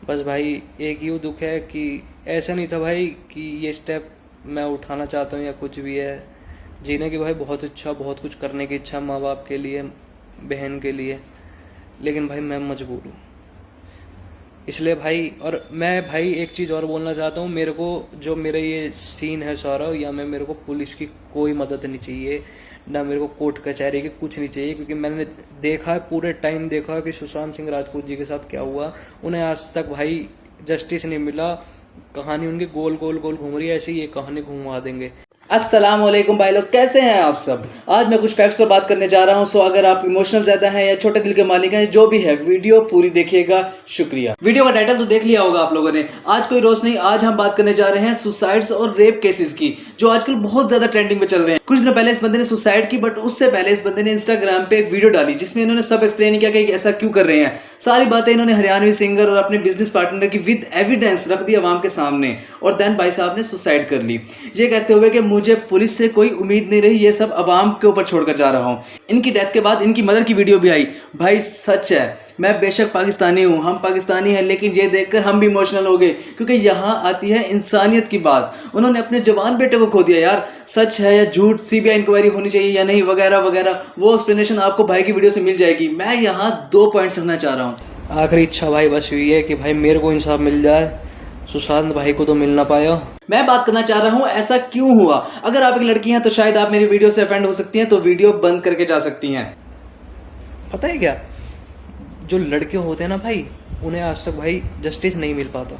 बस भाई एक यूँ दुख है कि ऐसा नहीं था भाई कि ये स्टेप मैं उठाना चाहता हूँ या कुछ भी है। जीने की भाई बहुत इच्छा, बहुत कुछ करने की इच्छा माँ बाप के लिए, बहन के लिए, लेकिन भाई मैं मजबूर हूँ। इसलिए भाई, और मैं भाई एक चीज़ और बोलना चाहता हूँ, मेरे को जो मेरा ये सीन है सारा, या मैं मेरे को पुलिस की कोई मदद नहीं चाहिए, ना मेरे को कोर्ट कचहरी की कुछ नहीं चाहिए, क्योंकि मैंने देखा है, पूरे टाइम देखा है कि सुशांत सिंह राजपूत जी के साथ क्या हुआ। उन्हें आज तक भाई जस्टिस नहीं मिला। कहानी उनकी गोल गोल गोल घूम रही है, ऐसे ही ये कहानी घुमा देंगे। अस्सलाम वालेकुम भाई लोग, कैसे हैं आप सब। आज मैं कुछ फैक्ट्स पर बात करने जा रहा हूं। सो अगर आप इमोशनल ज्यादा हैं या छोटे दिल के मालिक हैं, जो भी है वीडियो पूरी देखिएगा। शुक्रिया। वीडियो का टाइटल तो देख लिया होगा आप लोगों ने। आज कोई रोज नहीं, आज हम बात करने जा रहे हैं सुसाइड्स और रेप केसेस की, जो आजकल बहुत ज्यादा ट्रेंडिंग में चल रहे हैं। कुछ दिन पहले इस बंदे ने सुसाइड की, बट उससे पहले इस बंदे ने इंस्टाग्राम पे एक वीडियो डाली जिसमें इन्होंने सब एक्सप्लेन किया कि ऐसा क्यों कर रहे हैं। सारी बातें इन्होंने हरियाणवी सिंगर और अपने बिजनेस पार्टनर की विद एविडेंस रख दी आवाम के सामने, और देन भाई साहब ने सुसाइड कर ली, ये कहते हुए कि मुझे पुलिस से कोई उम्मीद नहीं रही, ये सब अवाम के ऊपर छोड़कर जा रहा हूँ। इनकी डेथ के बाद इनकी मदर की वीडियो भी आई। भाई सच है, मैं बेशक पाकिस्तानी हूँ, हम पाकिस्तानी हैं, लेकिन ये देखकर हम भी इमोशनल हो गए, क्योंकि यहाँ आती है इंसानियत की बात। उन्होंने अपने जवान बेटे को खो दिया यार। सच है या झूठ, सीबीआई इंक्वायरी होनी चाहिए या नहीं, वगैरह वगैरह, वो एक्सप्लेनेशन आपको भाई की वीडियो से मिल जाएगी। मैं यहाँ 2 पॉइंट्स रखना चाह रहा हूँ। आखिरी इच्छा भाई बस हुई है कि भाई मेरे को इंसाफ मिल जाए, सुशांत भाई को तो मिल ना पाया। मैं बात करना चाह रहा हूँ ऐसा क्यों हुआ। अगर आप एक लड़की हैं तो शायद आप मेरी वीडियो से ऑफेंड हो सकती हैं, तो वीडियो बंद करके जा सकती हैं। पता है क्या, जो लड़के होते हैं ना भाई, उन्हें आज तक भाई जस्टिस नहीं मिल पाता।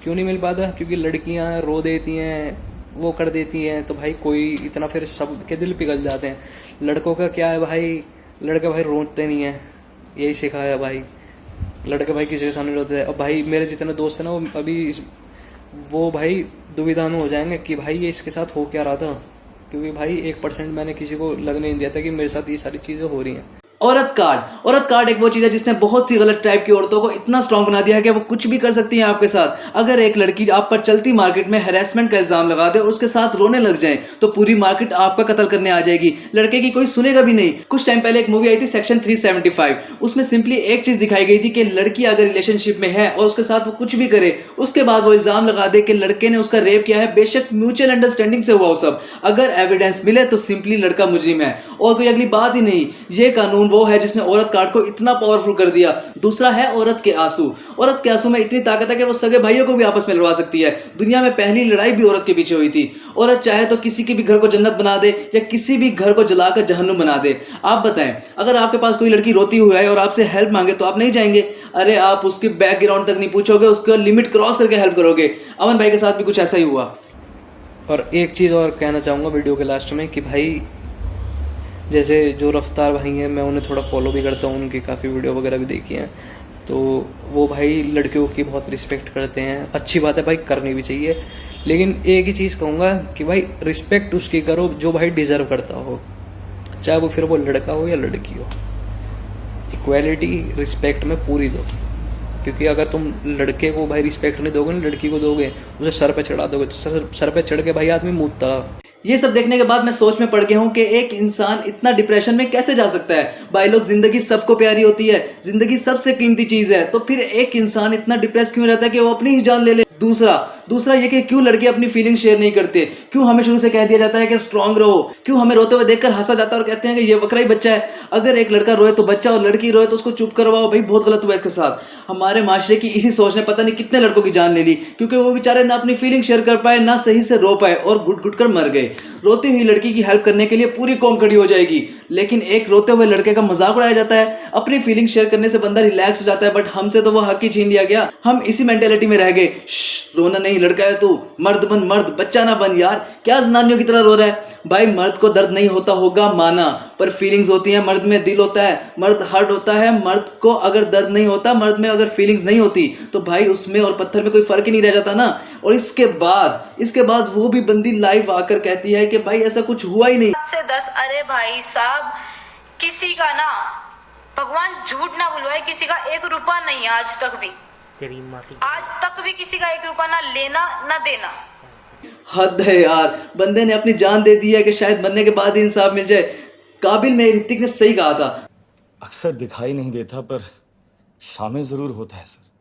क्यों नहीं मिल पाता? क्योंकि लड़कियां रो देती हैं, वो कर देती हैं, तो भाई कोई इतना, फिर सबके दिल पिघल जाते हैं। लड़कों का क्या है भाई, लड़के भाई रोते नहीं है, यही सिखाया भाई। लड़के भाई किसी के सामने रोते हैं। अब भाई मेरे जितने दोस्त हैं ना, वो अभी वो भाई दुविधा में हो जाएंगे कि भाई ये इसके साथ हो क्या रहा था, क्योंकि भाई 1% मैंने किसी को लगने नहीं दिया था कि मेरे साथ ये सारी चीजें हो रही हैं। औरत कार्ड एक वो चीज़ है जिसने बहुत सी गलत टाइप की औरतों को इतना स्ट्रांग बना दिया है कि वो कुछ भी कर सकती हैं आपके साथ। अगर एक लड़की आप पर चलती मार्केट में हैरेसमेंट का इल्जाम लगा दे और उसके साथ रोने लग जाए, तो पूरी मार्केट आपका कत्ल करने आ जाएगी। लड़के की कोई सुनेगा भी नहीं। कुछ टाइम पहले एक मूवी आई थी सेक्शन 375, उसमें सिंपली एक चीज दिखाई गई थी कि लड़की अगर रिलेशनशिप में है और उसके साथ वो कुछ भी करे, उसके बाद वो इल्जाम लगा दे कि लड़के ने उसका रेप किया है, बेशक म्यूचुअल अंडरस्टैंडिंग से हुआ हो सब, अगर एविडेंस मिले तो सिंपली लड़का मुजरिम है और कोई अगली बात ही नहीं। ये कानून वो है जिसने औरत कार्ड को इतना पावरफुल कर दिया। दूसरा है औरत के आंसू। औरत के आंसू में इतनी ताकत है कि वो सगे भाइयों को भी आपस में लड़वा सकती है। दुनिया में पहली लड़ाई भी औरत के पीछे हुई थी। औरत चाहे तो किसी के भी घर को जन्नत बना दे या किसी भी घर को जलाकर जहन्नुम बना दे। आप बताएं, अगर आपके पास कोई लड़की रोती हुई है और आपसे हेल्प मांगे तो आप नहीं जाएंगे? अरे आप उसके बैकग्राउंड तक नहीं पूछोगे, उसके लिमिट क्रॉस करके हेल्प करोगे। अमन भाई के साथ भी कुछ ऐसा ही हुआ। और एक चीज और कहना चाहूंगा वीडियो के लास्ट में कि भाई, जैसे जो रफ्तार भाई हैं, मैं उन्हें थोड़ा फॉलो भी करता हूँ, उनकी काफ़ी वीडियो वगैरह भी देखी हैं, तो वो भाई लड़कियों की बहुत रिस्पेक्ट करते हैं। अच्छी बात है भाई, करनी भी चाहिए, लेकिन एक ही चीज़ कहूँगा कि भाई रिस्पेक्ट उसकी करो जो भाई डिजर्व करता हो, चाहे वो फिर वो लड़का हो या लड़की हो। इक्वालिटी रिस्पेक्ट में पूरी दो, क्योंकि अगर तुम लड़के को भाई रिस्पेक्ट नहीं दोगे ना, लड़की को दोगे, उसे सर पे चढ़ा दोगे, तो सर पे चढ़ के भाई आदमी मुद्दा। ये सब देखने के बाद मैं सोच में पड़ गया हूँ कि एक इंसान इतना डिप्रेशन में कैसे जा सकता है। भाई लोग, जिंदगी सबको प्यारी होती है, जिंदगी सबसे कीमती चीज है, तो फिर एक इंसान इतना डिप्रेस क्यों रहता है कि वो अपनी ही जान ले ले। दूसरा ये कि क्यों लड़के अपनी फीलिंग शेयर नहीं करते। क्यों हमें शुरू से कह दिया जाता है कि स्ट्रांग रहो। क्यों हमें रोते हुए देखकर हंसा जाता है और कहते हैं कि ये बकरा ही बच्चा है। अगर एक लड़का रोए तो बच्चा और लड़की रोए तो उसको चुप करवाओ। भाई बहुत गलत हुआ इसके साथ। हमारे माशरे की इसी सोच ने पता नहीं कितने लड़कों की जान ले ली, क्योंकि वो बेचारे ना अपनी फीलिंग शेयर कर पाए, ना सही से रो पाए और घुट घुट कर मर गए। रोती हुई लड़की की हेल्प करने के लिए पूरी कौम खड़ी हो जाएगी, लेकिन एक रोते हुए लड़के का मजाक उड़ाया जाता है। अपनी फीलिंग शेयर करने से बंदा रिलैक्स हो जाता है, बट हमसे तो वो हक ही छीन लिया गया। हम इसी मेंटेलिटी में रह गए। रोना नहीं, लड़का है तू, मर्द बन, मर्द, बच्चा ना बन। यार क्या जनानियों की तरह रो रहा है। भाई मर्द को दर्द नहीं होता होगा माना, पर फीलिंग्स होती हैं। मर्द में दिल होता है, मर्द हर्ट होता है। मर्द को अगर दर्द नहीं होता, मर्द में अगर फीलिंग्स नहीं होती, तो भाई उसमें और पत्थर में कोई फर्क ही नहीं रह जाता ना। और इसके बाद वो भी बंदी लाइव आकर कहती है कि भाई ऐसा कुछ हुआ ही नहीं। 10 अरे भाई साहब, किसी का ना, भगवान झूठ ना बुलवाए, किसी का 1 रुपया नहीं आज तक भी, आज तक भी किसी का 1 रुपया ना लेना ना देना। हद है यार। बंदे ने अपनी जान दे दी है कि शायद मरने के बाद ही इंसाफ मिल जाए। काबिल में ऋतिक ने सही कहा था। अक्सर दिखाई नहीं देता पर शामिल जरूर होता है सर।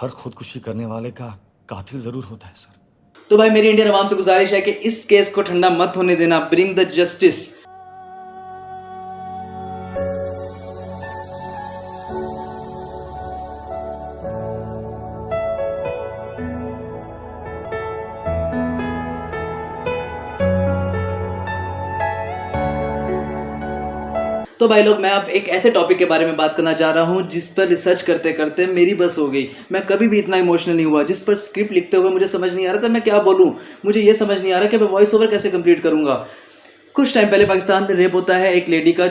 हर खुदकुशी करने वाले का कातिल जरूर होता है सर। तो भाई मेरी इंडियन आवाम से गुजारिश है कि इस केस को ठंडा मत होने देना, ब्रिंग द जस्टिस। तो भाई लोग, मैं अब एक ऐसे टॉपिक के बारे में बात करना चाह रहा हूँ जिस पर रिसर्च करते करते मेरी बस हो गई। मैं कभी भी इतना इमोशनल नहीं हुआ, जिस पर स्क्रिप्ट लिखते हुए मुझे समझ नहीं आ रहा था मैं क्या बोलूँ। मुझे ये समझ नहीं आ रहा कि मैं वॉइस ओवर कैसे कंप्लीट करूँगा। कुछ टाइम पहले पाकिस्तान में रेप होता है एक लेडी का,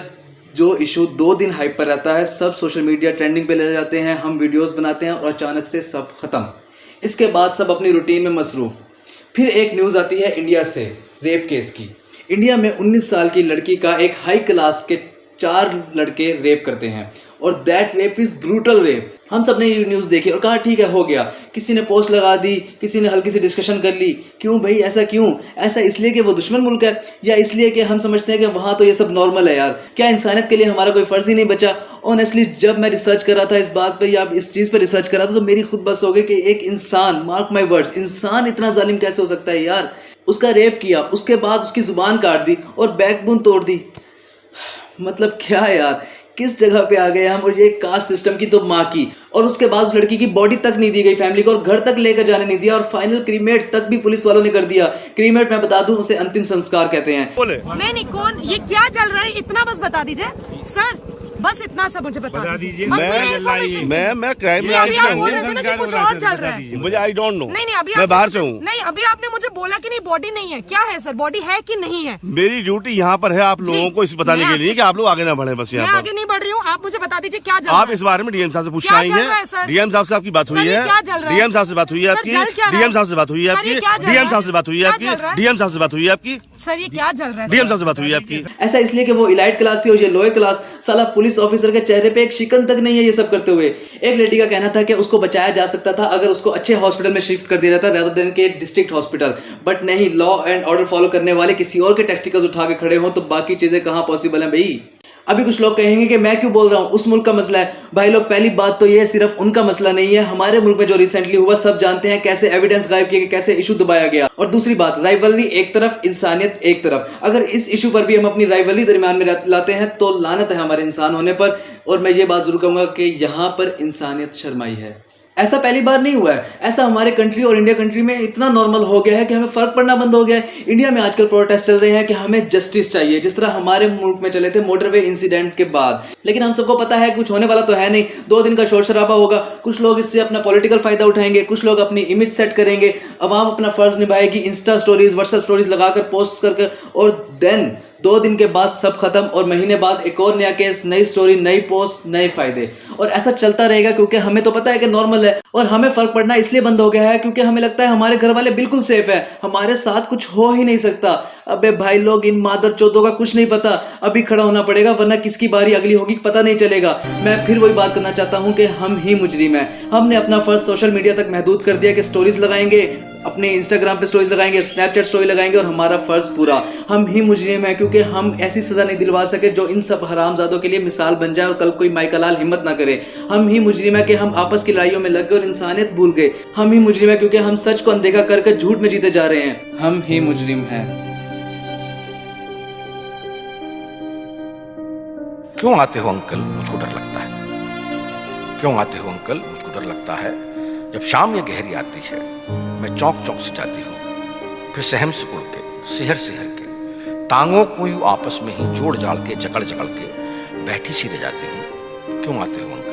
जो इशू 2 दिन हाइप पर रहता है। सब सोशल मीडिया ट्रेंडिंग पे ले जाते हैं, हम वीडियोज़ बनाते हैं और अचानक से सब ख़त्म। इसके बाद सब अपनी रूटीन में मसरूफ़। फिर एक न्यूज़ आती है इंडिया से, रेप केस की। इंडिया में 19 साल की लड़की का एक हाई क्लास के 4 लड़के रेप करते हैं और that rape is brutal rape. हम सब ने ये न्यूज़ देखी और कहा ठीक है, हो गया। किसी ने पोस्ट लगा दी, किसी ने हल्की सी डिस्कशन कर ली। क्यों भाई, ऐसा क्यों? ऐसा इसलिए कि वो दुश्मन मुल्क है, या इसलिए कि हम समझते हैं कि वहाँ तो ये सब नॉर्मल है? यार, क्या इंसानियत के लिए हमारा कोई फ़र्ज़ ही नहीं बचा? ऑनेस्टली जब मैं रिसर्च कर रहा था इस बात पर या इस चीज़ पर रिसर्च कर रहा था तो मेरी खुद बस हो गई कि एक इंसान, मार्क माई वर्ड्स, इंसान इतना जालिम कैसे हो सकता है यार? उसका रेप किया, उसके बाद उसकी ज़ुबान काट दी और बैकबोन तोड़ दी। मतलब क्या यार, किस जगह पे आ गए हम? और ये कास्ट सिस्टम की तो माँ की। और उसके बाद उस लड़की की बॉडी तक नहीं दी गई फैमिली को, और घर तक लेकर जाने नहीं दिया, और फाइनल क्रीमेट तक भी पुलिस वालों ने कर दिया। क्रीमेट मैं बता दूं, उसे अंतिम संस्कार कहते हैं। नहीं कौन, ये क्या चल रहा है इतना बस बता दीजिए सर, बस इतना सब मुझे बता दीजिए। मैं क्राइम ब्रांच में हूँ, कुछ और चल रहा है मुझे आई डोंट नो। नहीं अभी मैं बाहर से हूँ। नहीं, अभी आपने मुझे बोला कि नहीं बॉडी नहीं है। क्या है सर, बॉडी है कि नहीं है? मेरी ड्यूटी यहाँ पर है आप लोगों को इस बताने के लिए कि आप लोग आगे ना बढ़े। बस मैं यहाँ आगे नहीं बढ़ रही हूँ, आप मुझे बता दीजिए क्या चल रहा है। आप इस बारे में डीएम साहब से पूछना आई है। डीएम साहब से आपकी बात हुई है? डीएम साहब से बात हुई है आपकी? डीएम साहब से बात हुई है आपकी? डीएम साहब से बात हुई है आपकी? डीएम साहब से बात हुई है आपकी? सर ये क्या चल रहा है? डीएम साहब से बात हुई है आपकी? ऐसा इसलिए कि वो इलाइट क्लास थी और ये लोअर क्लास। साला पुलिस ऑफिसर के चेहरे पे एक शिकन तक नहीं है ये सब करते हुए। एक लेडी का कहना था कि उसको बचाया जा सकता था अगर उसको अच्छे हॉस्पिटल में शिफ्ट कर दिया जाता rather than के डिस्ट्रिक्ट हॉस्पिटल। बट नहीं, लॉ एंड ऑर्डर फॉलो करने वाले किसी और के टेस्टिकल्स उठा के खड़े हों तो बाकी चीजें कहाँ पॉसिबल हैं भाई? अभी कुछ लोग कहेंगे कि मैं क्यों बोल रहा हूँ, उस मुल्क का मसला है। भाई लोग, पहली बात तो ये सिर्फ उनका मसला नहीं है, हमारे मुल्क में जो रिसेंटली हुआ सब जानते हैं कैसे एविडेंस गायब किए गए, कैसे इशू दबाया गया। और दूसरी बात, राइवलरी एक तरफ, इंसानियत एक तरफ। अगर इस इशू पर भी हम अपनी राइवलरी दरमियान में लाते हैं तो लानत है हमारे इंसान होने पर। और मैं ये बात जरूर कहूँगा कि यहाँ पर इंसानियत शर्माई है। ऐसा पहली बार नहीं हुआ है, ऐसा हमारे कंट्री और इंडिया कंट्री में इतना नॉर्मल हो गया है कि हमें फ़र्क पड़ना बंद हो गया है। इंडिया में आजकल प्रोटेस्ट चल रहे हैं कि हमें जस्टिस चाहिए, जिस तरह हमारे मुल्क में चले थे मोटरवे इंसिडेंट के बाद। लेकिन हम सबको पता है कुछ होने वाला तो है नहीं। 2 दिन का शोर शराबा होगा, कुछ लोग इससे अपना पॉलिटिकल फ़ायदा उठाएंगे, कुछ लोग अपनी इमेज सेट करेंगे, अवाम अपना फ़र्ज़ निभाएगी, इंस्टा स्टोरीज, व्हाट्सएप स्टोरीज लगाकर, पोस्ट करके, और देन 2 दिन के बाद सब खत्म। और महीने बाद एक और नया केस, नई स्टोरी, नई पोस्ट, नए फायदे। और ऐसा चलता रहेगा क्योंकि हमें तो पता है कि नॉर्मल है। और हमें फर्क पड़ना इसलिए बंद हो गया है क्योंकि हमें लगता है हमारे घर वाले बिल्कुल सेफ है, हमारे साथ कुछ हो ही नहीं सकता। अबे भाई लोग, इन मादर चौधों का कुछ नहीं पता। अभी खड़ा होना पड़ेगा वरना किसकी बारी अगली होगी पता नहीं चलेगा। मैं फिर वही बात करना चाहता हूँ कि हम ही मुजरिम हैं। हमने अपना फर्ज सोशल मीडिया तक महदूद कर दिया कि स्टोरीज लगाएंगे, अपने इंस्टाग्राम पे स्टोरीज लगाएंगे, स्नैपचैट स्टोरी लगाएंगे, और हमारा फर्ज पूरा। हम ही मुजरिम है क्योंकि हम ऐसी सजा नहीं दिलवा सके जो इन सब हरामजादों के लिए मिसाल बन जाए और कल कोई माइकलाल हिम्मत ना करे। हम ही मुजरिम है कि हम आपस की लड़ाइयों में लग गए और इंसानियत भूल गए। हम ही मुजरिम है क्योंकि हम सच को अनदेखा करके झूठ में जीते जा रहे हैं। हम ही मुजरिम हैं। क्यों आते हो अंकल, मुझको डर लगता है। क्यों आते हो अंकल, मुझको डर लगता है। जब शाम या गहरी आती है मैं चौंक चौंक से जाती हूँ, फिर सहम से उड़ के, सिहर सिहर के, टांगों को यूं आपस में ही जोड़ जाड़ के, जकड़ जकड़ के बैठी सी रह जाती हूँ। क्यों आते हो अंकल?